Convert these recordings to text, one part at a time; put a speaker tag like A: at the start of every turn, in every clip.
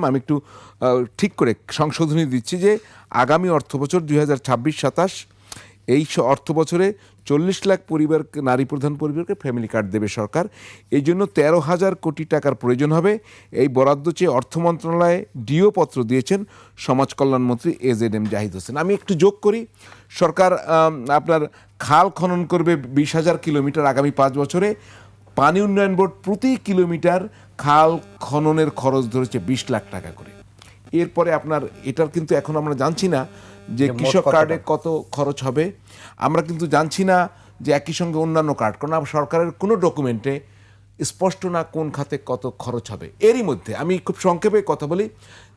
A: আমি একটু ঠিক করে সংশোধনী দিচ্ছি যে আগামী অর্থবছর 2026-27 এই অর্থ বছরে 40 লাখ পরিবার নারী প্রধান পরিবারকে ফ্যামিলি কার্ড দেবে সরকার। এই জন্য 13,000 কোটি টাকার প্রয়োজন হবে। এই বরাদ্দ চেয়ে অর্থ মন্ত্রণালয়ে ডিও পত্র দিয়েছেন সমাজ কল্যাণমন্ত্রী AZM জাহিদ হোসেন। আমি একটু যোগ করি, সরকার আপনার খাল খনন করবে 20,000 কিলোমিটার আগামী 5 বছরে। পানি উন্নয়ন বোর্ড প্রতি কিলোমিটার খাল খননের খরচ ধরেছে 20 লাখ টাকা করে। এরপরে আপনার এটার কিন্তু এখন আমরা জানছি না যে কৃষক কার্ডে কত খরচ হবে, আমরা কিন্তু জানছি না যে একই সঙ্গে অন্যান্য কার্ড, কারণ সরকারের কোনো ডকুমেন্টে স্পষ্ট না কোন খাতে কত খরচ হবে। এরই মধ্যে আমি খুব সংক্ষেপে কথা বলি,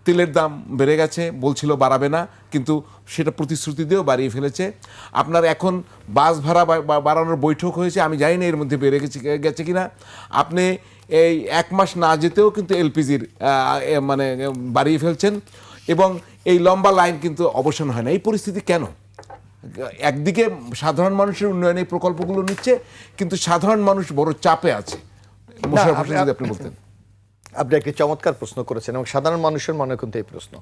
A: তেলের দাম বেড়ে গেছে, বলছিল বাড়াবে না, কিন্তু সেটা প্রতিশ্রুতি দিয়েও বাড়িয়ে ফেলেছে। আপনার এখন বাস ভাড়া বাড়ানোর বৈঠক হয়েছে, আমি জানি না এর মধ্যে বেড়ে গেছে কিনা। আপনি এই 1 মাস না যেতেও কিন্তু এলপিজির মানে বাড়িয়ে ফেলছেন, এবং এই লম্বা লাইন কিন্তু অবসান হয় না। এই পরিস্থিতি কেন? একদিকে সাধারণ মানুষের উন্নয়নে প্রকল্পগুলো নিচ্ছে, কিন্তু সাধারণ মানুষ বড় চাপে আছে। যদি আপনি বলতেন।
B: আপনি একটি চমৎকার প্রশ্ন করেছেন, এবং সাধারণ মানুষের মনে কিন্তু এই প্রশ্ন,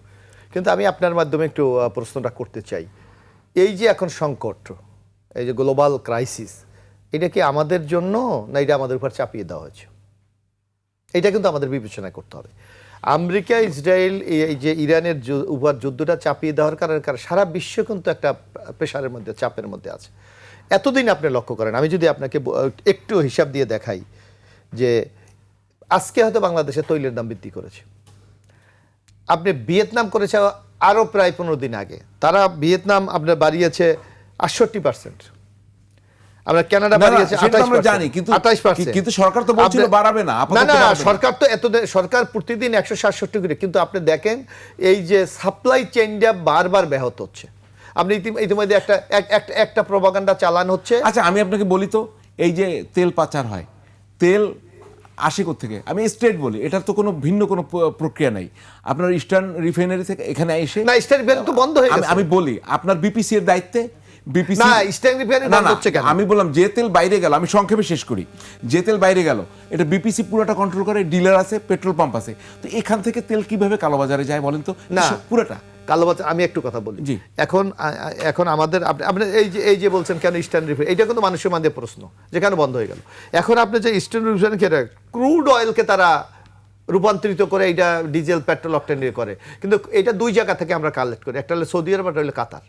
B: কিন্তু আমি আপনার মাধ্যমে একটু প্রশ্নটা করতে চাই। এই যে এখন সংকট, এই যে গ্লোবাল ক্রাইসিস, এটা কি আমাদের জন্য না এটা আমাদের উপর চাপিয়ে দেওয়া হয়েছে? এটা কিন্তু আমাদের বিবেচনা করতে হবে। আমেরিকা ইসরায়েল এই যে ইরানের উপর যুদ্ধটা চাপিয়ে দেওয়ার কারণে সারা বিশ্ব কিন্তু একটা প্রেশারের মধ্যে, চাপের মধ্যে আছে। এতদিন আপনি লক্ষ্য করেন, আমি যদি আপনাকে একটু হিসাব দিয়ে দেখাই যে আজকে হয়তো বাংলাদেশে তৈলের দাম বৃদ্ধি করেছে, আপনি ভিয়েতনাম করেছে আরও প্রায় 15 দিন আগে, তারা ভিয়েতনাম আপনার বাড়িয়েছে 68%, আমরা কানাডা বাড়িয়েছে 28%,
A: কিন্তু সরকার তো বলছিল বাড়াবে না।
B: না, সরকার তো সরকার প্রতিদিন 167 করে, কিন্তু আপনি দেখেন এই যে সাপ্লাই চেইনটা বারবার ব্যাহত হচ্ছে। আপনি ইতিমধ্যে একটা প্রপাগান্ডা চালানো হচ্ছে।
A: আচ্ছা, আমি আপনাকে বলি তো, এই যে তেল পাচার হয়, তেল আসে থেকে, আমি স্টেট বলি, এটার তো কোনো ভিন্ন কোনো প্রক্রিয়া নাই। আপনার ইস্টার্ন রিফাইনারি থেকে এখানে এসে,
B: না, ইস্টার্ন রিফাইনারি তো বন্ধ হয়ে গেছে।
A: আমি বলি আপনার বিপিসি এর দায়িত্বে,
B: আমি
A: বললাম যে তেল বাইরে গেল, আমি সংক্ষেপে শেষ করি, যে তেল বাইরে গেল এটা বিপিসি পুরোটা কন্ট্রোল করে, ডিলার আছে, পেট্রোল পাম্প আছে। তো এখান থেকে তেল কিভাবে কালোবাজারে যায় বলেন তো?
B: না,
A: পুরোটা
B: কালোবাজার। আমি একটু কথা বলি, এখন আমাদের আপনি এই যে বলছেন কেন ইস্টার্ন রিফাইনারি, এটা কিন্তু মানুষের মধ্যে প্রশ্ন যে কেন বন্ধ হয়ে গেল। এখন আপনি যে ইস্টার্ন রিফাইনারি ক্রুড অয়েলকে তারা রূপান্তরিত করে এটা ডিজেল, পেট্রোল, অকটেন করে, কিন্তু এটা 2 জায়গা থেকে আমরা কালেক্ট করি, একটা হলো সৌদি আরব, একটা হলো কাতার।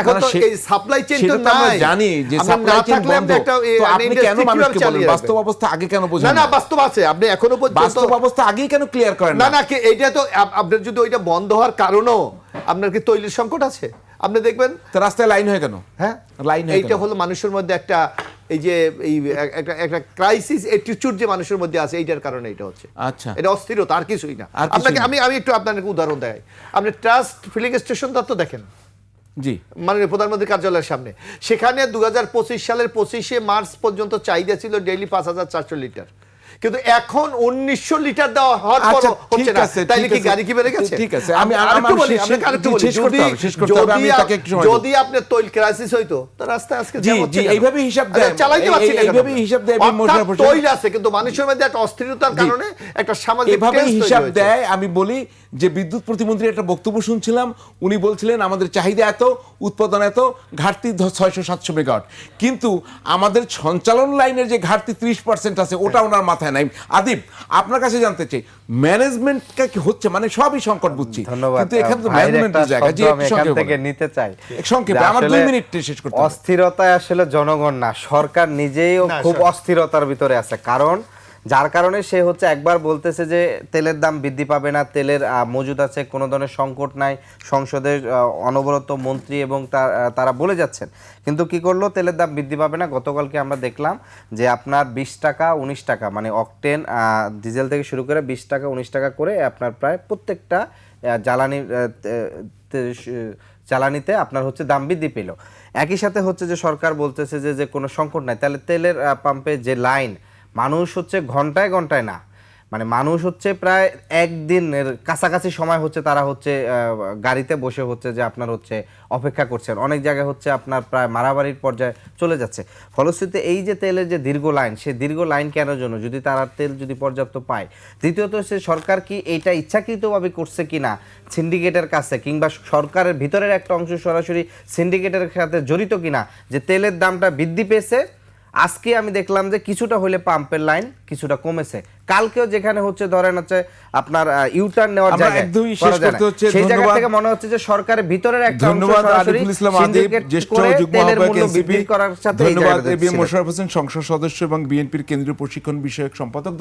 B: এখন তো এই সাপ্লাই চেইন তো নাই,
A: জানি যে সাপ্লাই চেইন বন্ধ, তো আপনি কেন মানুষকে বলেন বাস্তব অবস্থা আগে কেন বোঝেন
B: না? বাস্তব আছে, আপনি এখনো পর্যন্ত
A: বাস্তব অবস্থা আগেই কেন ক্লিয়ার করেন
B: না? এইটা তো আপনার যদি ওইটা বন্ধ হওয়ার কারণও আপনার কি তৈলের সংকট আছে, আপনি দেখবেন
A: রাস্তায় লাইন হয় কেন?
B: হ্যাঁ,
A: লাইন।
B: এইটা হলো মানুষের মধ্যে একটা এই যে একটা ক্রাইসিস অ্যাটিটিউড যে মানুষের মধ্যে আছে, এইটার কারণে এটা হচ্ছে।
A: আচ্ছা,
B: এটা অস্থিরতা, আর কিছুই না। আপনাকে আমি একটু আপনাকে উদাহরণ দেখাই। আপনি ট্রাস্ট ফিলিং স্টেশনটা তো দেখেন,
A: জি,
B: মাননীয় প্রধানমন্ত্রী কার্যালয়ের সামনে, সেখানে 2025 সালের 25শে মার্চ পর্যন্ত চাহিদা ছিল ডেইলি 5,400 লিটার, কিন্তু এখন 1900 লিটার দেওয়া হওয়ার পর হচ্ছে না। তাইলে কি গাড়ি কি বেড়ে গেছে?
A: ঠিক আছে, আমি আরেকটু বলি,
B: যদি আপনি তৈল ক্রাইসিস হইতো তো রাস্তায় আজকে
A: এইভাবে হিসাব দেয়,
B: চালাইতে পারছি না,
A: এইভাবে হিসাব দেয়,
B: তৈল আছে কিন্তু মানুষের মধ্যে একটা অস্থিরতার কারণে একটা সামাজিক
A: এভাবে হিসাব দেয়। আমি বলি যে বিদ্যুৎ প্রতিমন্ত্রী একটা বক্তব্য শুনছিলাম, উনি বলছিলেন আমাদের চাহিদা এত, উৎপাদন এত, ঘাটতি 600-700 মেগাওয়াট, কিন্তু আমাদের সঞ্চালন লাইনের যে ঘাটতি 30% আছে ওটা ওনার মাথায় নাই। আদিব, আপনার কাছে জানতে চাই, ম্যানেজমেন্টটা কি হচ্ছে? মানে সবই সংকট বুঝছি, কিন্তু এখানে তো ম্যানেজমেন্টের জায়গা, যে
C: এখান থেকে নিতে চাই
A: সংক্ষেপে, আমার 2 মিনিট শেষ করতে হবে।
C: অস্থিরতায় আসলে জনগণ না, সরকার নিজেই খুব অস্থিরতার ভিতরে আছে। কারণ যার কারণে সে হচ্ছে একবার বলতেছে যে তেলের দাম বৃদ্ধি পাবে না, তেলের মজুদ আছে, কোনো ধরনের সংকট নাই, সংসদের অনবরত মন্ত্রী এবং তারা বলে যাচ্ছেন, কিন্তু কি করলো, তেলের দাম বৃদ্ধি পাবে না। গতকালকে আমরা দেখলাম যে আপনার 20 টাকা 19 টাকা, মানে অকটেন ডিজেল থেকে শুরু করে 20 টাকা 19 টাকা করে আপনার প্রায় প্রত্যেকটা জ্বালানিতে আপনার হচ্ছে দাম বৃদ্ধি পেল। একই সাথে হচ্ছে যে সরকার বলতেছে যে কোনো সংকট নাই, তাহলে তেলের পাম্পে যে লাইন, মানুষ হচ্ছে ঘন্টায় ঘন্টায় না, মানে মানুষ হচ্ছে প্রায় একদিনের কাছাকাছি সময় হচ্ছে তারা হচ্ছে গাড়িতে বসে হচ্ছে যে আপনার হচ্ছে অপেক্ষা করছেন, অনেক জায়গায় হচ্ছে আপনার প্রায় মারামারির পর্যায়ে চলে যাচ্ছে। ফলশ্রুতিতে এই যে তেলের যে দীর্ঘ লাইন, সেই দীর্ঘ লাইন কেন জন্য, যদি তারা তেল যদি পর্যাপ্ত পায়। দ্বিতীয়ত সে সরকার কি এইটা ইচ্ছাকৃতভাবে করছে কিনা সিন্ডিকেটের কাছে, কিংবা সরকারের ভিতরের একটা অংশ সরাসরি সিন্ডিকেটের সাথে জড়িত কিনা, যে তেলের দামটা বৃদ্ধি পেয়েছে। আজকে আমি দেখলাম যে কিছুটা হলে পাম্পের লাইন কিছুটা কমেছে, কালকেও যেখানে হচ্ছে ধরেন হচ্ছে আপনার ইউটার্ন নেওয়ার
A: আমরা
C: জায়গায়
A: একদমই শেষ করতে হচ্ছে।
C: সেই জায়গা
A: ধন্যবাদ।
C: থেকে মনে হচ্ছে যে সরকারের ভিতরের একটা অংশ
A: ধন্যবাদ
C: সরাসরি
A: আরিফুল ইসলাম আদিব,
C: syndicate
A: জ্যেষ্ঠ
C: করে
A: যুগ্ম
C: তেলের
A: আহ্বায়ক
C: মূল্য
A: এনসিপি।
C: বৃদ্ধি করার সাথে এই
A: ধন্যবাদ
C: জায়গাটা
A: এ বি এম
C: ছিলেন।
A: মোশাররফ হোসেন, সংসদ সদস্য এবং বিএনপির কেন্দ্রীয় প্রশিক্ষণ বিষয়ক সম্পাদক।